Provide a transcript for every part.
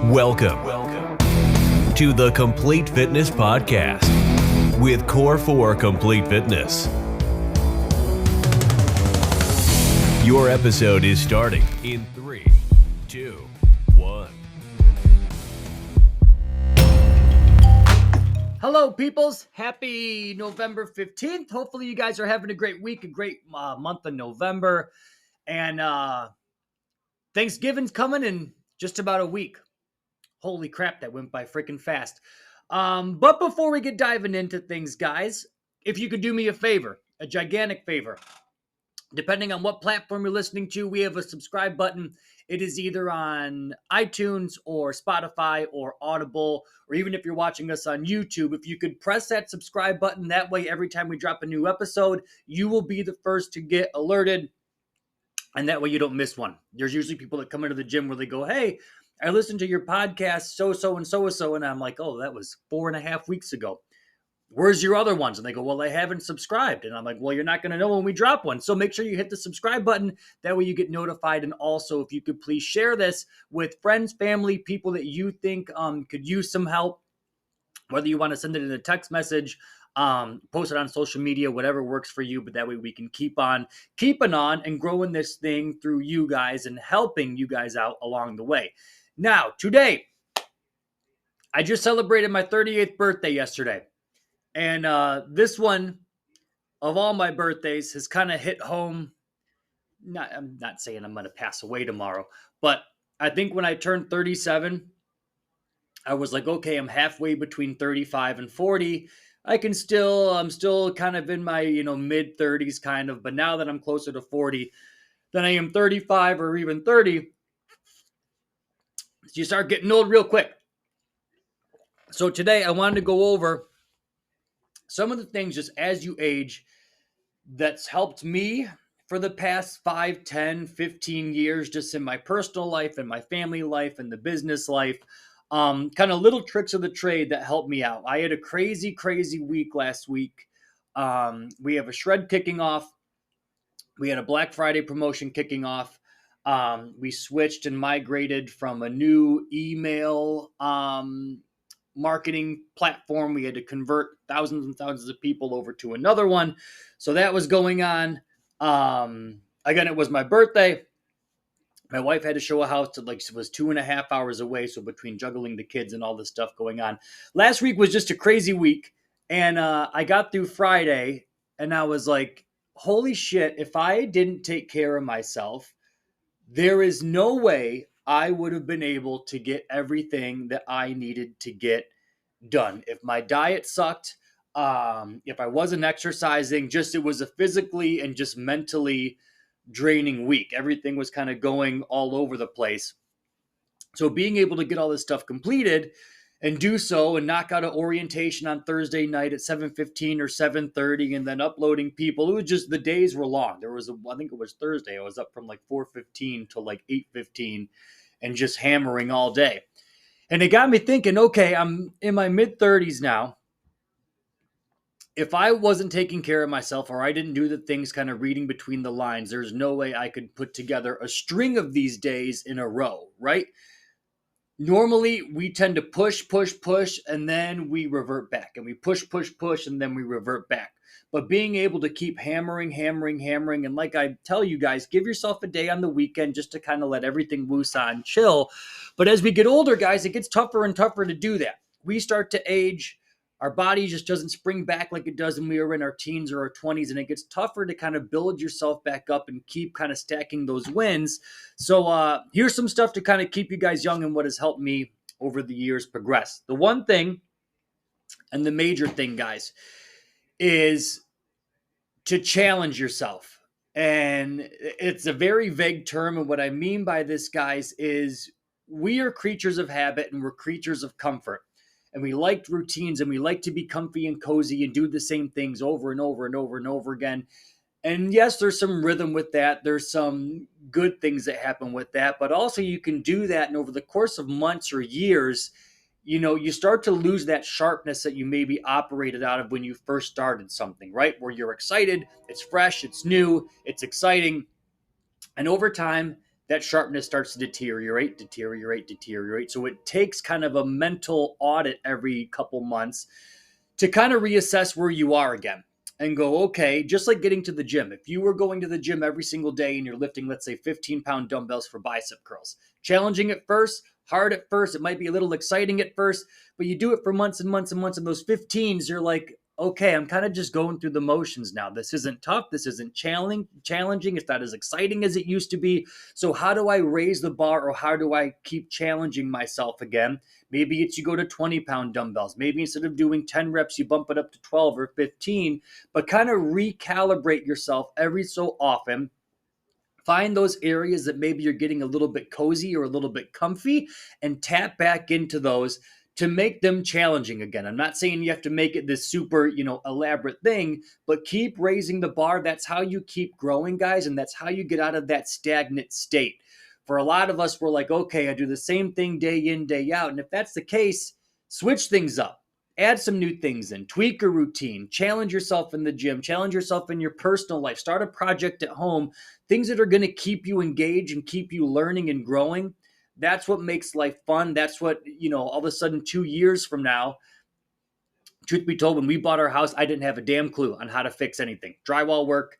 Welcome to the Complete Fitness Podcast with Core for Complete Fitness. Your episode is starting in 3, 2, 1. Hello, peoples. Happy November 15th. Hopefully you guys are having a great week, a great month of November. And Thanksgiving's coming in just about a week. Holy crap, that went by freaking fast. But before we get diving into things, guys, if you could do me a favor, a gigantic favor, depending on what platform you're listening to, we have a subscribe button. It is either on iTunes or Spotify or Audible, or even if you're watching us on YouTube, if you could press that subscribe button, that way every time we drop a new episode, you will be the first to get alerted, and that way you don't miss one. There's usually people that come into the gym where they go, hey, I listened to your podcast so-so and so-and-so, and I'm like, oh, that was 4.5 weeks ago. Where's your other ones? And they go, well, I haven't subscribed. And I'm like, well, you're not going to know when we drop one. So make sure you hit the subscribe button. That way you get notified. And also, if you could please share this with friends, family, people that you think could use some help, whether you want to send it in a text message, post it on social media, whatever works for you. But that way we can keep on keeping on and growing this thing through you guys and helping you guys out along the way. Now, today, I just celebrated my 38th birthday yesterday. And this one, of all my birthdays, has kind of hit home. I'm not saying I'm going to pass away tomorrow, but I think when I turned 37, I was like, okay, I'm halfway between 35 and 40. I'm still kind of in my, mid 30s kind of, but now that I'm closer to 40 than I am 35 or even 30, you start getting old real quick. So today I wanted to go over some of the things just as you age that's helped me for the past 5, 10, 15 years, just in my personal life and my family life and the business life. Kind of little tricks of the trade that helped me out. I had a crazy, crazy week last week. We have a shred kicking off. We had a Black Friday promotion kicking off. We switched and migrated from a new email marketing platform. We had to convert thousands and thousands of people over to another one. So that was going on. Again, it was my birthday. My wife had to show a house that was 2.5 hours away. So between juggling the kids and all this stuff going on, last week was just a crazy week. And I got through Friday and I was like, holy shit, if I didn't take care of myself, there is no way I would have been able to get everything that I needed to get done. If my diet sucked, if I wasn't exercising, it was a physically and just mentally draining week. Everything was kind of going all over the place. So being able to get all this stuff completed and do so and knock out an orientation on Thursday night at 7:15 or 7:30 and then uploading people, it was just, the days were long. I think it was Thursday. I was up from 4:15 to 8:15 and just hammering all day. And it got me thinking, okay, I'm in my mid-30s now. If I wasn't taking care of myself or I didn't do the things kind of reading between the lines, there's no way I could put together a string of these days in a row, right? Normally, we tend to push, and then we revert back. And we push, and then we revert back. But being able to keep hammering, and like I tell you guys, give yourself a day on the weekend just to kind of let everything loose on, chill. But as we get older, guys, it gets tougher and tougher to do that. We start to age. Our body just doesn't spring back like it does when we were in our teens or our 20s, and it gets tougher to kind of build yourself back up and keep kind of stacking those wins. So here's some stuff to kind of keep you guys young and what has helped me over the years progress. The one thing, and the major thing, guys, is to challenge yourself. And it's a very vague term, and what I mean by this, guys, is we are creatures of habit and we're creatures of comfort. And we like routines and we like to be comfy and cozy and do the same things over and over and over and over again. And yes, there's some rhythm with that. There's some good things that happen with that. But also you can do that. And over the course of months or years, you start to lose that sharpness that you maybe operated out of when you first started something, right? Where you're excited, it's fresh, it's new, it's exciting. And over time, that sharpness starts to deteriorate. So it takes kind of a mental audit every couple months to kind of reassess where you are again and go, okay, just like getting to the gym. If you were going to the gym every single day and you're lifting, let's say 15-pound dumbbells for bicep curls, challenging at first, hard at first, it might be a little exciting at first, but you do it for months and months and months. And those 15s, you're like, okay, I'm kind of just going through the motions now. This isn't tough. This isn't challenging. It's not as exciting as it used to be. So how do I raise the bar, or how do I keep challenging myself again? Maybe it's you go to 20-pound dumbbells. Maybe instead of doing 10 reps, you bump it up to 12 or 15, but kind of recalibrate yourself every so often. Find those areas that maybe you're getting a little bit cozy or a little bit comfy and tap back into those to make them challenging again. I'm not saying you have to make it this super, elaborate thing, but keep raising the bar. That's how you keep growing, guys, and that's how you get out of that stagnant state. For a lot of us, we're like, okay, I do the same thing day in, day out. And if that's the case, switch things up. Add some new things in, tweak a routine, challenge yourself in the gym, challenge yourself in your personal life, start a project at home, things that are going to keep you engaged and keep you learning and growing. That's what makes life fun. That's what, all of a sudden 2 years from now, truth be told, when we bought our house, I didn't have a damn clue on how to fix anything. Drywall work,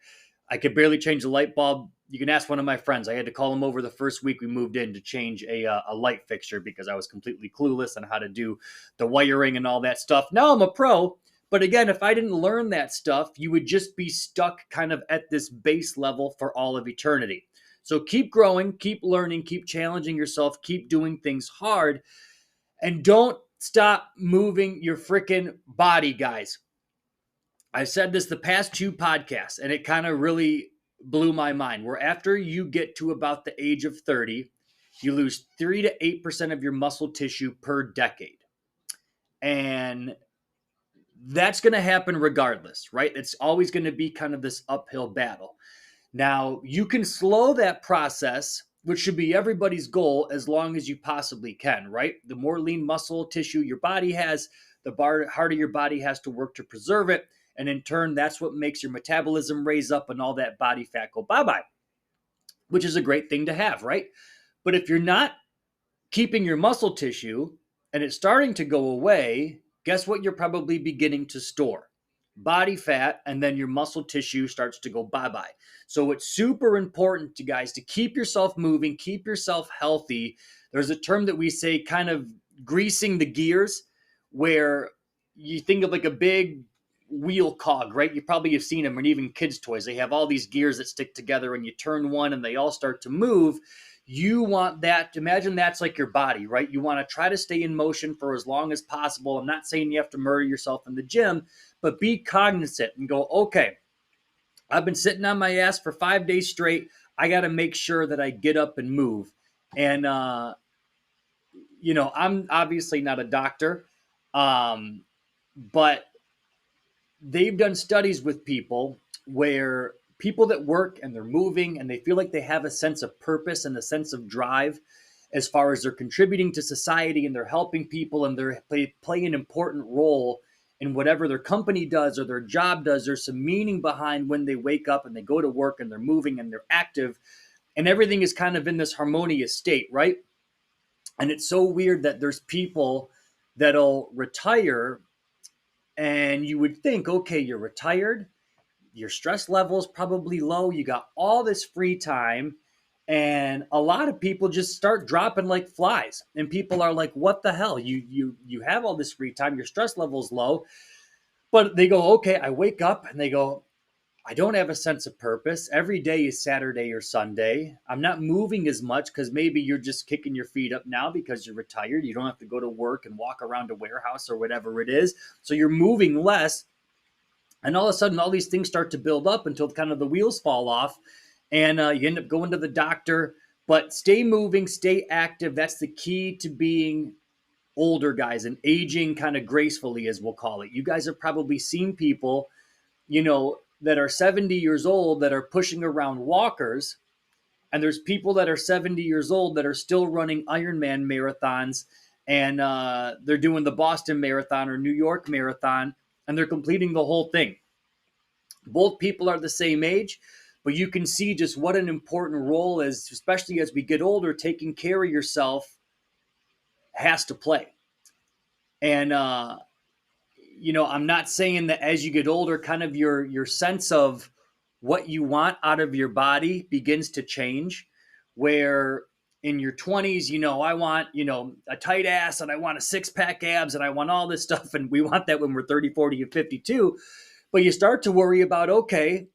I could barely change the light bulb. You can ask one of my friends. I had to call him over the first week we moved in to change a light fixture because I was completely clueless on how to do the wiring and all that stuff. Now I'm a pro. But again, if I didn't learn that stuff, you would just be stuck kind of at this base level for all of eternity. So keep growing, keep learning, keep challenging yourself, keep doing things hard, and don't stop moving your freaking body, guys. I've said this the past 2 podcasts, and it kind of really blew my mind. Where after you get to about the age of 30, you lose 3 to 8% of your muscle tissue per decade. And that's going to happen regardless, right? It's always going to be kind of this uphill battle. Now, you can slow that process, which should be everybody's goal, as long as you possibly can, right? The more lean muscle tissue your body has, the harder your body has to work to preserve it. And in turn, that's what makes your metabolism raise up and all that body fat go bye-bye, which is a great thing to have, right? But if you're not keeping your muscle tissue and it's starting to go away, guess what you're probably beginning to store? Body fat, and then your muscle tissue starts to go bye-bye. So it's super important to guys to keep yourself moving, keep yourself healthy. There's a term that we say kind of greasing the gears, where you think of like a big wheel cog, right? You probably have seen them, and even kids' toys. They have all these gears that stick together and you turn one and they all start to move. You want that, imagine that's like your body, right? You want to try to stay in motion for as long as possible. I'm not saying you have to murder yourself in the gym, but be cognizant and go, okay, I've been sitting on my ass for 5 days straight. I got to make sure that I get up and move. And, I'm obviously not a doctor, but they've done studies with people where people that work and they're moving and they feel like they have a sense of purpose and a sense of drive as far as they're contributing to society and they're helping people and they play an important role in whatever their company does or their job does. There's some meaning behind when they wake up and they go to work and they're moving and they're active and everything is kind of in this harmonious state, right? And it's so weird that there's people that'll retire and you would think, okay, you're retired, your stress level is probably low, you got all this free time, and a lot of people just start dropping like flies. And people are like, what the hell? You have all this free time, your stress level is low. But they go, okay, I wake up and they go, I don't have a sense of purpose. Every day is Saturday or Sunday. I'm not moving as much because maybe you're just kicking your feet up now because you're retired. You don't have to go to work and walk around a warehouse or whatever it is. So you're moving less. And all of a sudden, all these things start to build up until kind of the wheels fall off and you end up going to the doctor. But stay moving, stay active. That's the key to being older, guys, and aging kind of gracefully, as we'll call it. You guys have probably seen people, that are 70 years old that are pushing around walkers. And there's people that are 70 years old that are still running Ironman marathons. And they're doing the Boston Marathon or New York Marathon. And they're completing the whole thing. Both people are the same age, but you can see just what an important role is, especially as we get older, taking care of yourself has to play. And, I'm not saying that as you get older, kind of your sense of what you want out of your body begins to change, where in your 20s, I want, a tight ass and I want a six-pack abs and I want all this stuff. And we want that when we're 30, 40, and 52. But you start to worry about, okay,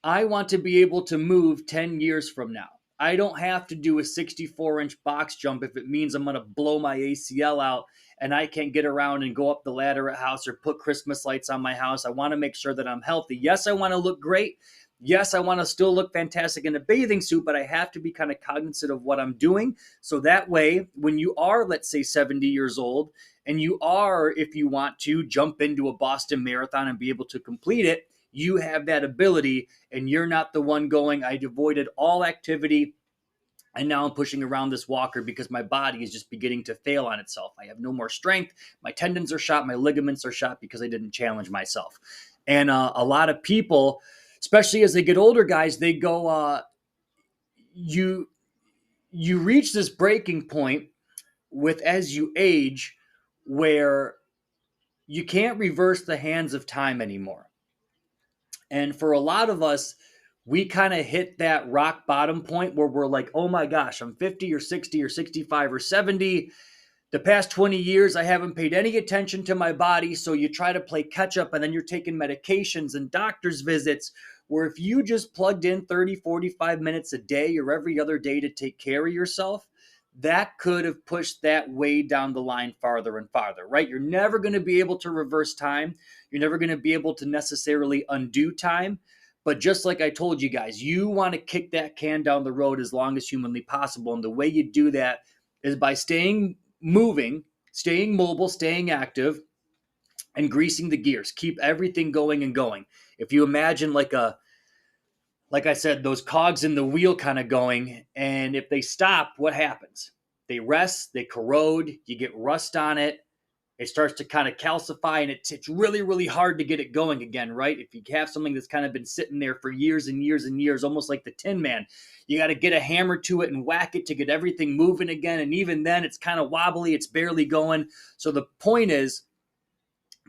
I want to be able to move 10 years from now. I don't have to do a 64-inch box jump if it means I'm going to blow my ACL out and I can't get around and go up the ladder at house or put Christmas lights on my house. I want to make sure that I'm healthy. Yes, I want to look great. Yes, I want to still look fantastic in a bathing suit, but I have to be kind of cognizant of what I'm doing. So that way, when you are, let's say, 70 years old, and you are, if you want to, jump into a Boston Marathon and be able to complete it, you have that ability, and you're not the one going, I avoided all activity, and now I'm pushing around this walker because my body is just beginning to fail on itself. I have no more strength. My tendons are shot. My ligaments are shot because I didn't challenge myself. And a lot of people, especially as they get older, guys, they go, you reach this breaking point with as you age where you can't reverse the hands of time anymore. And for a lot of us, we kind of hit that rock bottom point where we're like, oh my gosh, I'm 50 or 60 or 65 or 70. The past 20 years, I haven't paid any attention to my body. So you try to play catch up and then you're taking medications and doctor's visits, where if you just plugged in 30, 45 minutes a day or every other day to take care of yourself, that could have pushed that way down the line farther and farther, right? You're never going to be able to reverse time. You're never going to be able to necessarily undo time. But just like I told you guys, you want to kick that can down the road as long as humanly possible. And the way you do that is by staying moving, staying mobile, staying active, and greasing the gears. Keep everything going and going. If you imagine like I said, those cogs in the wheel kind of going, and if they stop, what happens? They rest, they corrode, you get rust on it, it starts to kind of calcify, and it's really, really hard to get it going again, right? If you have something that's kind of been sitting there for years and years and years, almost like the Tin Man, you got to get a hammer to it and whack it to get everything moving again, and even then, it's kind of wobbly, it's barely going. So the point is,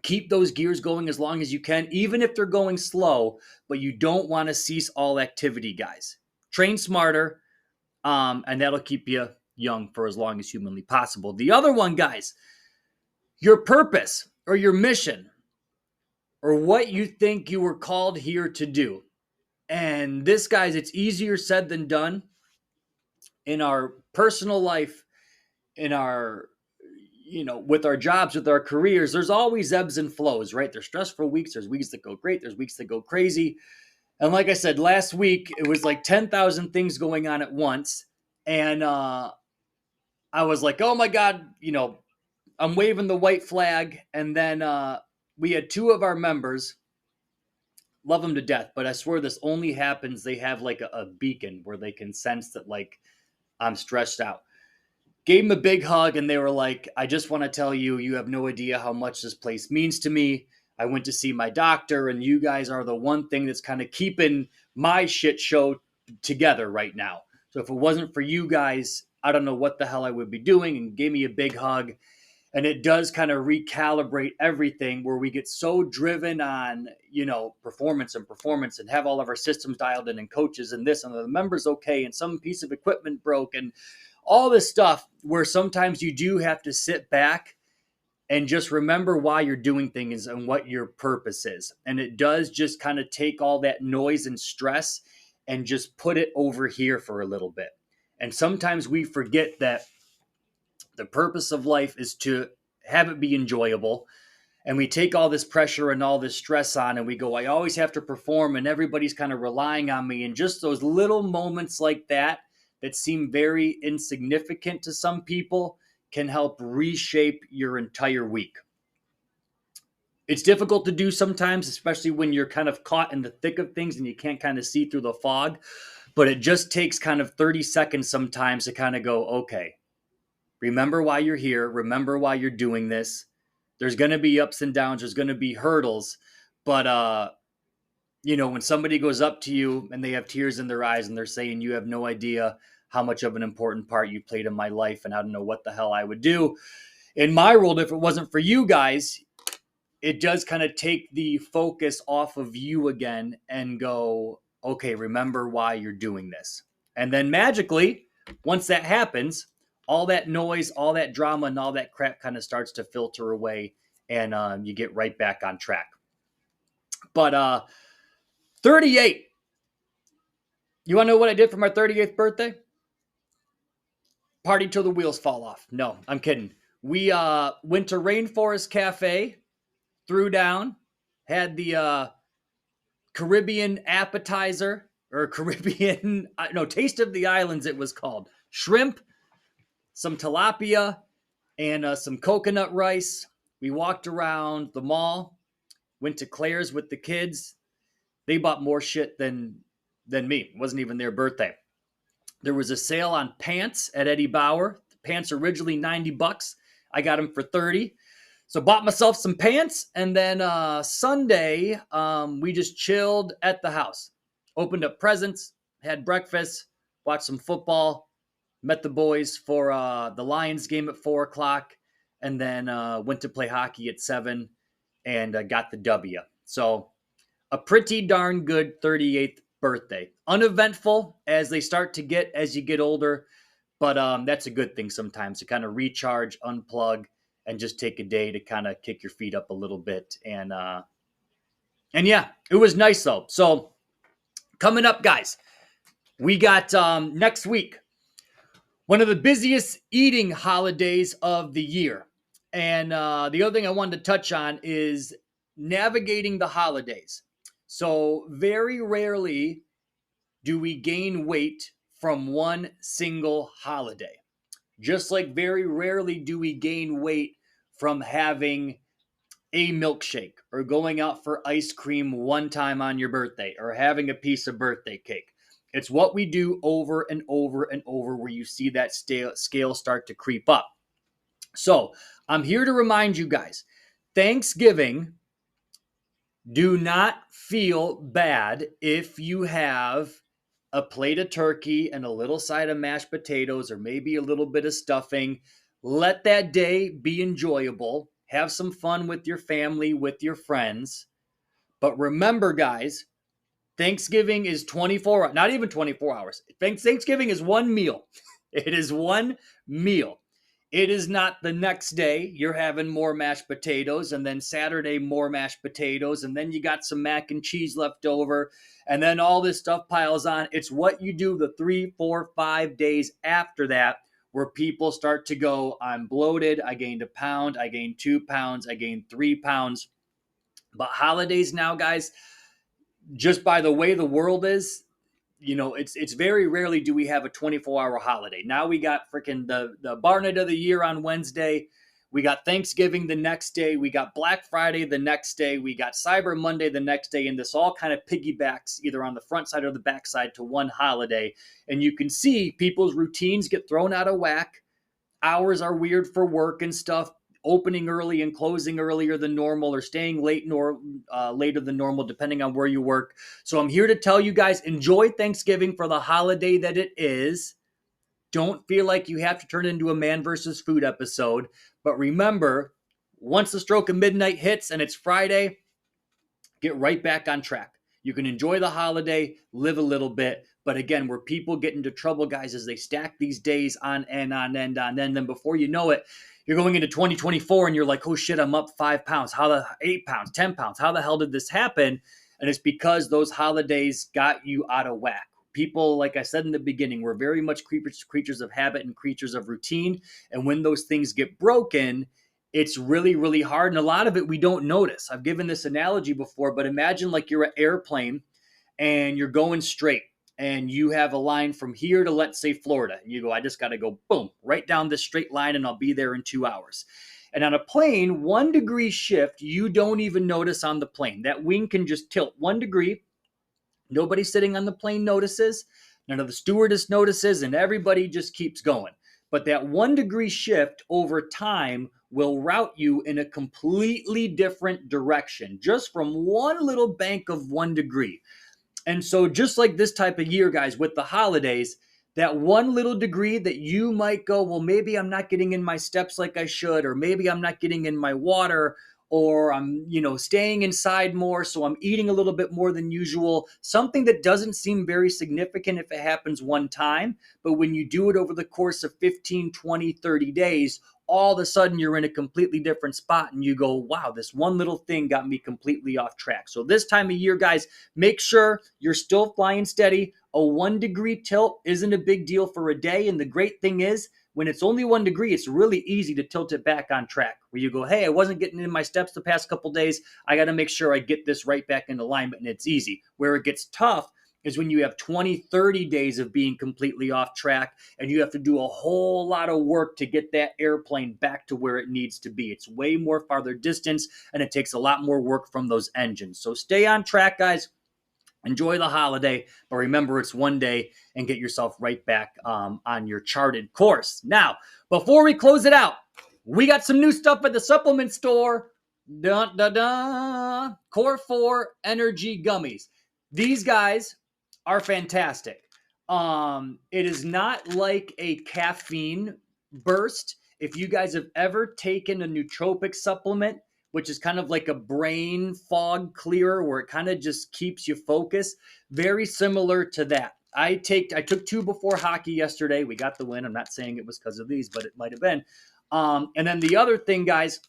keep those gears going as long as you can, even if they're going slow, but you don't want to cease all activity, guys. Train smarter, and that'll keep you young for as long as humanly possible. The other one, guys, your purpose or your mission or what you think you were called here to do. And this, guys, it's easier said than done in our personal life, in our with our jobs, with our careers. There's always ebbs and flows, right? There's stressful weeks. There's weeks that go great. There's weeks that go crazy. And like I said, last week, it was like 10,000 things going on at once. And I was like, oh my God, I'm waving the white flag. And then we had two of our members, love them to death, but I swear this only happens. They have like a beacon where they can sense that like I'm stressed out. Gave them a big hug, and they were like, I just want to tell you, you have no idea how much this place means to me. I went to see my doctor, and you guys are the one thing that's kind of keeping my shit show together right now. So if it wasn't for you guys, I don't know what the hell I would be doing, and gave me a big hug. And it does kind of recalibrate everything where we get so driven on, performance and have all of our systems dialed in and coaches and this and the members okay, and some piece of equipment broke and all this stuff, where sometimes you do have to sit back and just remember why you're doing things and what your purpose is. And it does just kind of take all that noise and stress and just put it over here for a little bit. And sometimes we forget that the purpose of life is to have it be enjoyable. And we take all this pressure and all this stress on, and we go, I always have to perform, and everybody's kind of relying on me. And just those little moments like that seem very insignificant to some people can help reshape your entire week. It's difficult to do sometimes, especially when you're kind of caught in the thick of things and you can't kind of see through the fog. But it just takes kind of 30 seconds sometimes to kind of go, okay, remember why you're here. Remember why you're doing this. There's going to be ups and downs. There's going to be hurdles. But when somebody goes up to you and they have tears in their eyes and they're saying, you have no idea how much of an important part you played in my life, and I don't know what the hell I would do in my world if it wasn't for you guys. It does kind of take the focus off of you again and go, okay, remember why you're doing this. And then magically, once that happens, all that noise, all that drama, and all that crap kind of starts to filter away, and you get right back on track. But 38. You want to know what I did for my 38th birthday? Party till the wheels fall off. No, I'm kidding. We went to Rainforest Cafe, threw down, had the Caribbean appetizer, or Caribbean, no, Taste of the Islands it was called. Shrimp, some tilapia, and some coconut rice. We walked around the mall, went to Claire's with the kids. They bought more shit than me. It wasn't even their birthday. There was a sale on pants at Eddie Bauer. The pants originally $90. I got them for 30. So bought myself some pants, and then Sunday we just chilled at the house. Opened up presents, had breakfast, watched some football, met the boys for the Lions game at 4 o'clock, and then went to play hockey at 7 and got the W. So a pretty darn good 38th birthday. Uneventful as they start to get as you get older, but that's a good thing sometimes, to kind of recharge, unplug, and just take a day to kind of kick your feet up a little bit. And yeah, it was nice though. So coming up, guys, we got next week, one of the busiest eating holidays of the year. And the other thing I wanted to touch on is navigating the holidays. So very rarely do we gain weight from one single holiday. Just like very rarely do we gain weight from having a milkshake or going out for ice cream one time on your birthday or having a piece of birthday cake. It's what we do over and over and over where you see that scale start to creep up. So I'm here to remind you guys, Thanksgiving, do not feel bad if you have a plate of turkey and a little side of mashed potatoes or maybe a little bit of stuffing. Let that day be enjoyable. Have some fun with your family, with your friends. But remember, guys, Thanksgiving is 24, not even 24 hours. Thanksgiving is one meal. It is one meal. It is not the next day you're having more mashed potatoes, and then Saturday more mashed potatoes, and then you got some mac and cheese left over, and then all this stuff piles on. It's what you do the 3, 4, 5 days after that where people start to go, I'm bloated, I gained a pound, I gained 2 pounds, I gained 3 pounds. But holidays now, guys, just by the way the world is, it's very rarely do we have a 24-hour holiday. Now we got freaking the bar night of the year on Wednesday. We got Thanksgiving the next day. We got Black Friday the next day. We got Cyber Monday the next day. And this all kind of piggybacks either on the front side or the back side to one holiday. And you can see people's routines get thrown out of whack. Hours are weird for work and stuff. Opening early and closing earlier than normal, or staying later than normal, depending on where you work. So I'm here to tell you guys, enjoy Thanksgiving for the holiday that it is. Don't feel like you have to turn it into a man versus food episode. But remember, once the stroke of midnight hits and it's Friday, get right back on track. You can enjoy the holiday, live a little bit. But again, where people get into trouble, guys, is they stack these days on end, on end, on end. Then before you know it, you're going into 2024 and you're like, oh shit, I'm up 5 pounds. 8 pounds, 10 pounds. How the hell did this happen? And it's because those holidays got you out of whack. People, like I said in the beginning, we're very much creatures of habit and creatures of routine. And when those things get broken, it's really, really hard. And a lot of it we don't notice. I've given this analogy before, but imagine like you're an airplane and you're going straight. And you have a line from here to, let's say, Florida. And you go, I just got to go, boom, right down this straight line, and I'll be there in 2 hours. And on a plane, 1 degree shift, you don't even notice on the plane. That wing can just tilt 1 degree. Nobody sitting on the plane notices. None of the stewardess notices, and everybody just keeps going. but that 1 degree shift over time will route you in a completely different direction just from one little bank of 1 degree. And so, just like this type of year, guys, with the holidays, that one little degree that you might go, well, maybe I'm not getting in my steps like I should, or maybe I'm not getting in my water, or I'm, staying inside more, so I'm eating a little bit more than usual. Something that doesn't seem very significant if it happens one time, but when you do it over the course of 15, 20, 30 days, all of a sudden you're in a completely different spot and you go, wow, this one little thing got me completely off track. So this time of year, guys, make sure you're still flying steady. A 1 degree tilt isn't a big deal for a day. And the great thing is, when it's only 1 degree, it's really easy to tilt it back on track where you go, hey, I wasn't getting in my steps the past couple days. I got to make sure I get this right back in alignment. And it's easy. Where it gets tough is when you have 20, 30 days of being completely off track and you have to do a whole lot of work to get that airplane back to where it needs to be. It's way more farther distance and it takes a lot more work from those engines. So stay on track, guys. Enjoy the holiday, but remember it's one day and get yourself right back on your charted course. Now, before we close it out, we got some new stuff at the supplement store. Dun, dun, dun. Core 4 Energy Gummies. These guys are fantastic. It is not like a caffeine burst. If you guys have ever taken a nootropic supplement, which is kind of like a brain fog clearer where it kind of just keeps you focused, very similar to that. I took 2 before hockey yesterday. We got the win. I'm not saying it was because of these, but it might have been. And then the other thing, guys,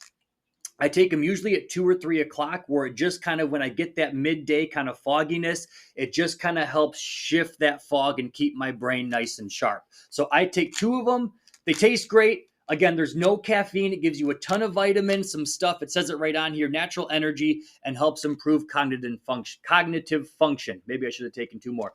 I take them usually at 2 or 3 o'clock where it just kind of, when I get that midday kind of fogginess, it just kind of helps shift that fog and keep my brain nice and sharp. So I take 2 of them. They taste great. Again, there's no caffeine. It gives you a ton of vitamins, some stuff. It says it right on here, natural energy, and helps improve cognitive function. Maybe I should have taken 2 more.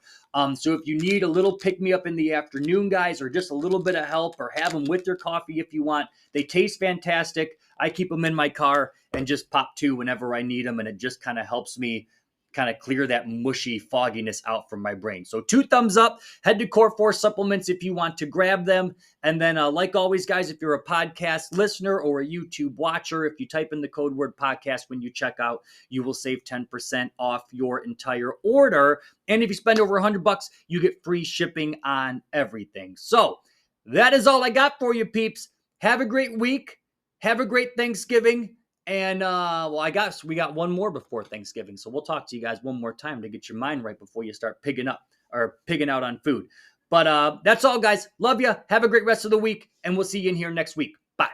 So if you need a little pick-me-up in the afternoon, guys, or just a little bit of help, or have them with your coffee if you want, they taste fantastic. I keep them in my car and just pop 2 whenever I need them, and it just kind of helps me kind of clear that mushy fogginess out from my brain. So 2 thumbs up. Head to Core 4 Supplements if you want to grab them. And then like always, guys, if you're a podcast listener or a YouTube watcher, if you type in the code word podcast when you check out, you will save 10% off your entire order. And if you spend over $100, you get free shipping on everything. So that is all I got for you, peeps. Have a great week. Have a great Thanksgiving. And, I guess we got one more before Thanksgiving. So we'll talk to you guys one more time to get your mind right before you start pigging out on food. But that's all, guys. Love you. Have a great rest of the week. And we'll see you in here next week. Bye.